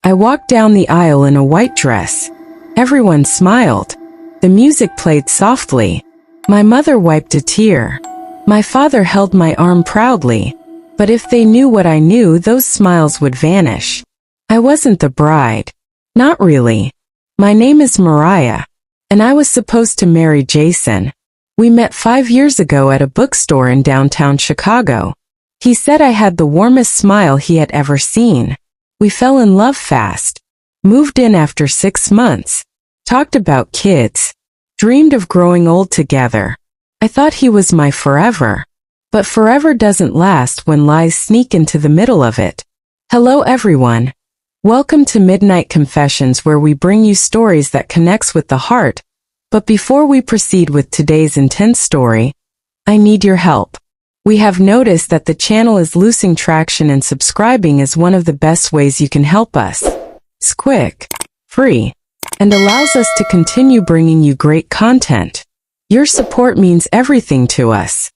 I walked down the aisle in a white dress. Everyone smiled. The music played softly. My mother wiped a tear. My father held my arm proudly. But if they knew what I knew, those smiles would vanish. I wasn't the bride. Not really. My name is Mariah, and I was supposed to marry Jason. We met 5 years ago at a bookstore in downtown Chicago. He said I had the warmest smile he had ever seen. We fell in love fast. Moved in after 6 months. Talked about kids. Dreamed of growing old together. I thought he was my forever. But forever doesn't last when lies sneak into the middle of it. Hello everyone. Welcome to Midnight Confessions, where we bring you stories that connects with the heart. But before we proceed with today's intense story, I need your help. We have noticed that the channel is losing traction, and subscribing is one of the best ways you can help us. It's quick, free, and allows us to continue bringing you great content. Your support means everything to us.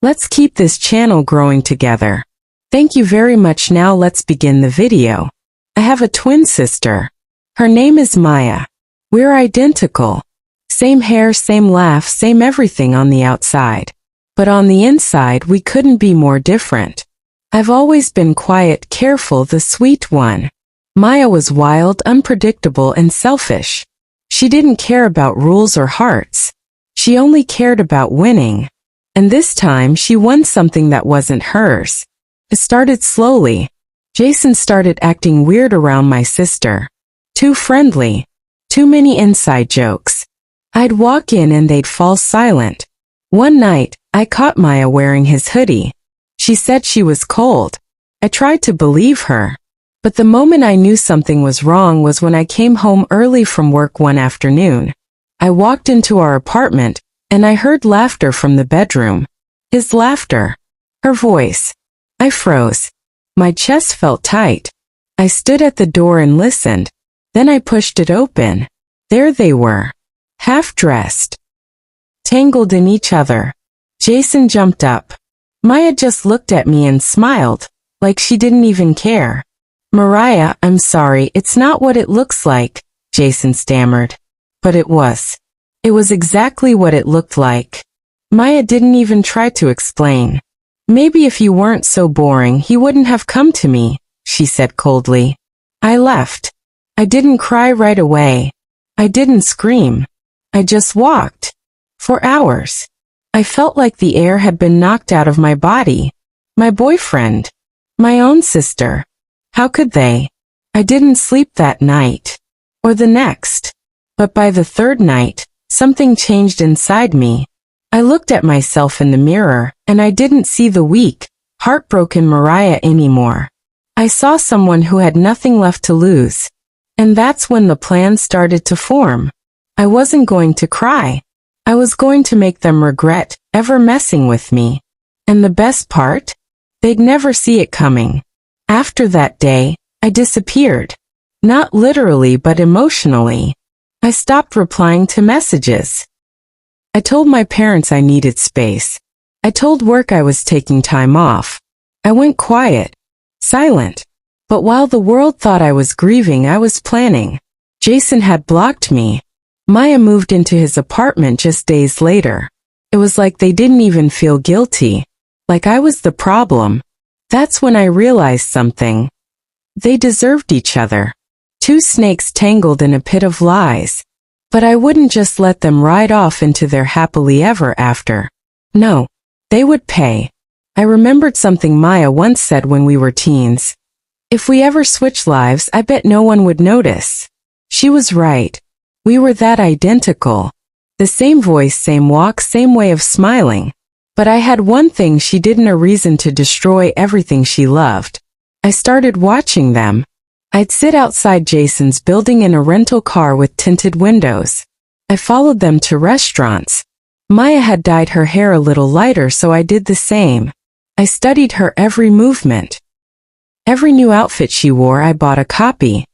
Let's keep this channel growing together. Thank you very much. Now let's begin the video. I have a twin sister. Her name is Maya. We're identical. Same hair, same laugh, same everything on the outside. But on the inside, we couldn't be more different. I've always been quiet, careful, the sweet one. Maya was wild, unpredictable, and selfish. She didn't care about rules or hearts. She only cared about winning. And this time, she won something that wasn't hers. It started slowly. Jason started acting weird around my sister. Too friendly. Too many inside jokes. I'd walk in and they'd fall silent. One night, I caught Maya wearing his hoodie. She said she was cold. I tried to believe her. But the moment I knew something was wrong was when I came home early from work one afternoon. I walked into our apartment, and I heard laughter from the bedroom. His laughter. Her voice. I froze. My chest felt tight. I stood at the door and listened. Then I pushed it open. There they were. Half-dressed. Tangled in each other. Jason jumped up. Maya just looked at me and smiled, like she didn't even care. Mariah, I'm sorry, it's not what it looks like, Jason stammered. But it was. It was exactly what it looked like. Maya didn't even try to explain. Maybe if you weren't so boring, he wouldn't have come to me, she said coldly. I left. I didn't cry right away. I didn't scream. I just walked. For hours. I felt like the air had been knocked out of my body. My boyfriend. My own sister. How could they? I didn't sleep that night. Or the next. But by the third night, something changed inside me. I looked at myself in the mirror, and I didn't see the weak, heartbroken Mariah anymore. I saw someone who had nothing left to lose. And that's when the plan started to form. I wasn't going to cry. I was going to make them regret ever messing with me. And the best part? They'd never see it coming. After that day, I disappeared. Not literally, but emotionally. I stopped replying to messages. I told my parents I needed space. I told work I was taking time off. I went quiet. Silent. But while the world thought I was grieving, I was planning. Jason had blocked me. Maya moved into his apartment just days later. It was like they didn't even feel guilty. Like I was the problem. That's when I realized something. They deserved each other. Two snakes tangled in a pit of lies. But I wouldn't just let them ride off into their happily ever after. No. They would pay. I remembered something Maya once said when we were teens. If we ever switch lives, I bet no one would notice. She was right. We were that identical. The same voice, same walk, same way of smiling. But I had one thing she didn't, a reason to destroy everything she loved. I started watching them. I'd sit outside Jason's building in a rental car with tinted windows. I followed them to restaurants. Maya had dyed her hair a little lighter, so I did the same. I studied her every movement. Every new outfit she wore, I bought a copy.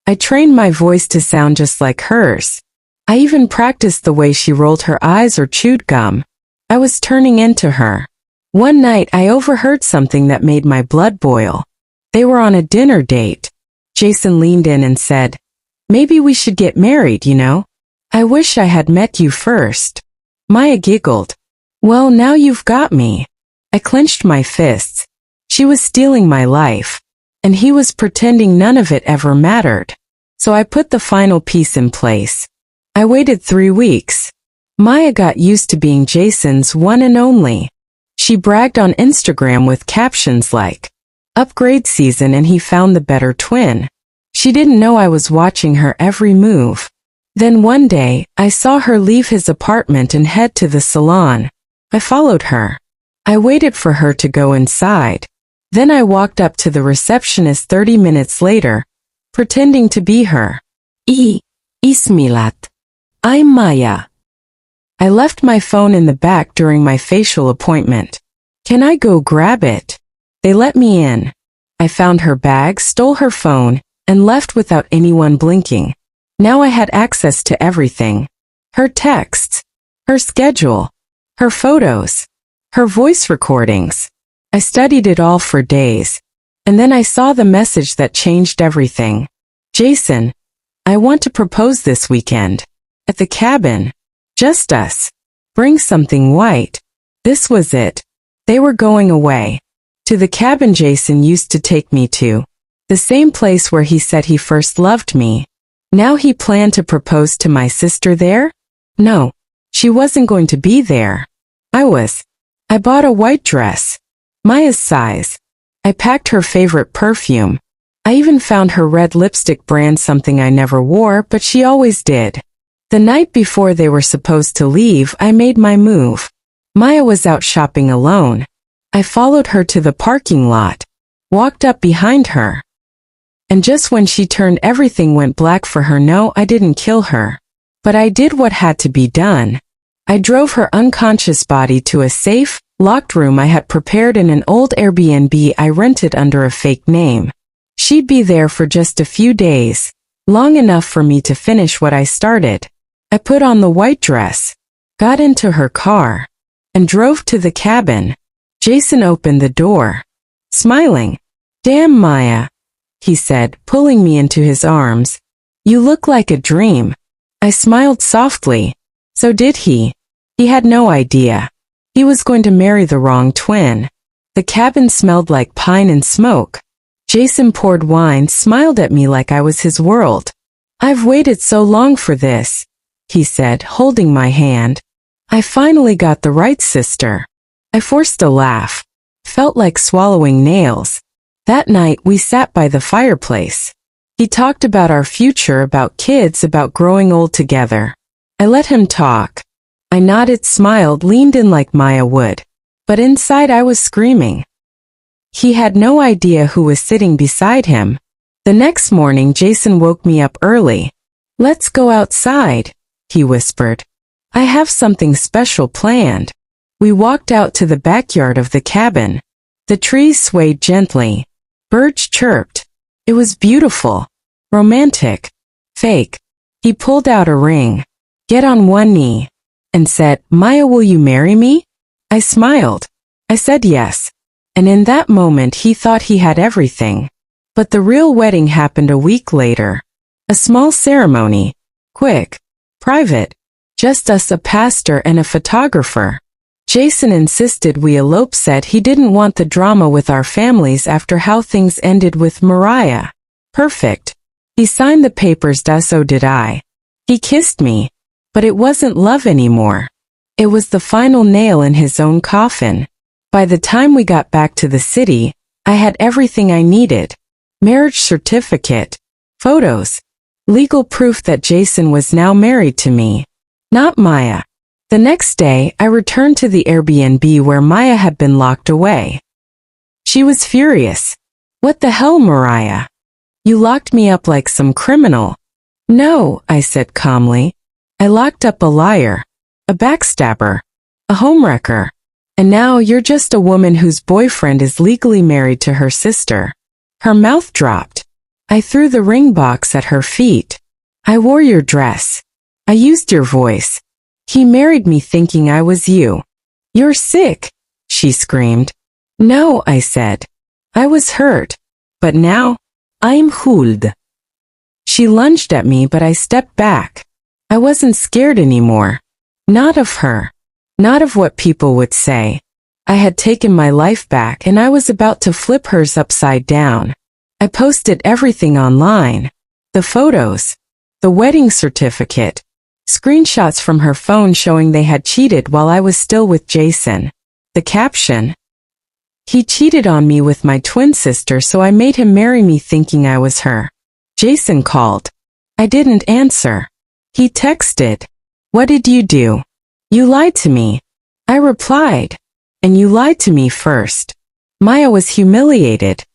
I trained my voice to sound just like hers. I even practiced the way she rolled her eyes or chewed gum. I was turning into her. One night I overheard something that made my blood boil. They were on a dinner date. Jason leaned in and said, "Maybe we should get married, you know? I wish I had met you first." Maya giggled. "Well, now you've got me." I clenched my fists. She was stealing my life, and he was pretending none of it ever mattered. So I put the final piece in place. I waited 3 weeks. Maya got used to being Jason's one and only. She bragged on Instagram with captions like, "Upgrade season and he found the better twin." She didn't know I was watching her every move. Then one day, I saw her leave his apartment and head to the salon. I followed her. I waited for her to go inside. Then I walked up to the receptionist 30 minutes later, pretending to be her. Ismilat. I'm Maya. I left my phone in the back during my facial appointment. "Can I go grab it?" They let me in. I found her bag, stole her phone, and left without anyone blinking. Now I had access to everything. Her texts, her schedule, her photos, her voice recordings. I studied it all for days. And then I saw the message that changed everything. "Jason, I want to propose this weekend. At the cabin. Just us. Bring something white." This was it. They were going away. To the cabin Jason used to take me to. The same place where he said he first loved me. Now he planned to propose to my sister there? No, she wasn't going to be there. I was. I bought a white dress. Maya's size. I packed her favorite perfume. I even found her red lipstick brand, something I never wore, but she always did. The night before they were supposed to leave, I made my move. Maya was out shopping alone. I followed her to the parking lot, walked up behind her. And just when she turned, everything went black for her. No, I didn't kill her. But I did what had to be done. I drove her unconscious body to a safe, locked room I had prepared in an old Airbnb I rented under a fake name. She'd be there for just a few days, long enough for me to finish what I started. I put on the white dress, got into her car, and drove to the cabin. Jason opened the door, smiling. "Damn, Maya," he said, pulling me into his arms. "You look like a dream." I smiled softly. So did he. He had no idea. He was going to marry the wrong twin. The cabin smelled like pine and smoke. Jason poured wine, smiled at me like I was his world. "I've waited so long for this," he said, holding my hand. "I finally got the right sister." I forced a laugh. Felt like swallowing nails. That night we sat by the fireplace. He talked about our future, about kids, about growing old together. I let him talk. I nodded, smiled, leaned in like Maya would. But inside I was screaming. He had no idea who was sitting beside him. The next morning Jason woke me up early. "Let's go outside," he whispered. "I have something special planned." We walked out to the backyard of the cabin. The trees swayed gently. Birds chirped. It was beautiful. Romantic. Fake. He pulled out a ring. Get on one knee. And said, "Maya, will you marry me?" I smiled. I said yes. And in that moment he thought he had everything. But the real wedding happened a week later. A small ceremony. Quick. Private. Just us, a pastor and a photographer. Jason insisted we elope, said he didn't want the drama with our families after how things ended with Mariah. Perfect. He signed the papers, so did I. He kissed me. But it wasn't love anymore. It was the final nail in his own coffin. By the time we got back to the city, I had everything I needed. Marriage certificate, photos, legal proof that Jason was now married to me, not Maya. The next day, I returned to the Airbnb where Maya had been locked away. She was furious. "What the hell, Mariah? You locked me up like some criminal." "No," I said calmly. "I locked up a liar, a backstabber, a homewrecker. And now you're just a woman whose boyfriend is legally married to her sister." Her mouth dropped. I threw the ring box at her feet. "I wore your dress. I used your voice. He married me thinking I was you." "You're sick," she screamed. "No," I said. I was hurt. But now, I'm Huld. She lunged at me, but I stepped back. I wasn't scared anymore. Not of her. Not of what people would say. I had taken my life back and I was about to flip hers upside down. I posted everything online. The photos. The wedding certificate. Screenshots from her phone showing they had cheated while I was still with Jason. The caption. He cheated on me with my twin sister, so I made him marry me thinking I was her. Jason called. I didn't answer. He texted. What did you do? You lied to me. I replied. And you lied to me first. Maya was humiliated.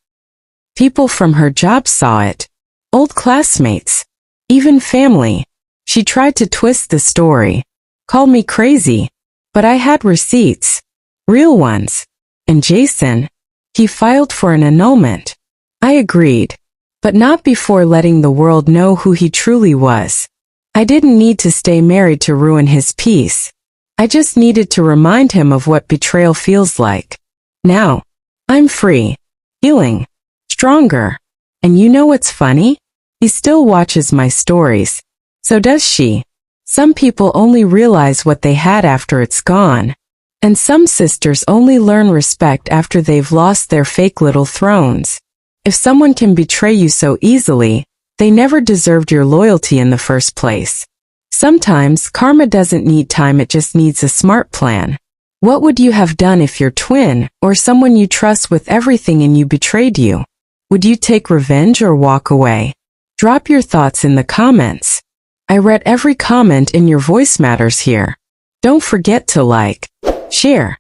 People from her job saw it. Old classmates. Even family. She tried to twist the story. Called me crazy. But I had receipts. Real ones. And Jason, he filed for an annulment. I agreed. But not before letting the world know who he truly was. I didn't need to stay married to ruin his peace. I just needed to remind him of what betrayal feels like. Now, I'm free. Healing. Stronger. And you know what's funny? He still watches my stories. So does she. Some people only realize what they had after it's gone. And some sisters only learn respect after they've lost their fake little thrones. If someone can betray you so easily, they never deserved your loyalty in the first place. Sometimes karma doesn't need time, it just needs a smart plan. What would you have done if your twin, or someone you trust with everything in you, betrayed you? Would you take revenge or walk away? Drop your thoughts in the comments. I read every comment and your voice matters here. Don't forget to like, share,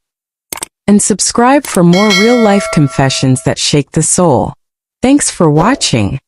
and subscribe for more real-life confessions that shake the soul. Thanks for watching.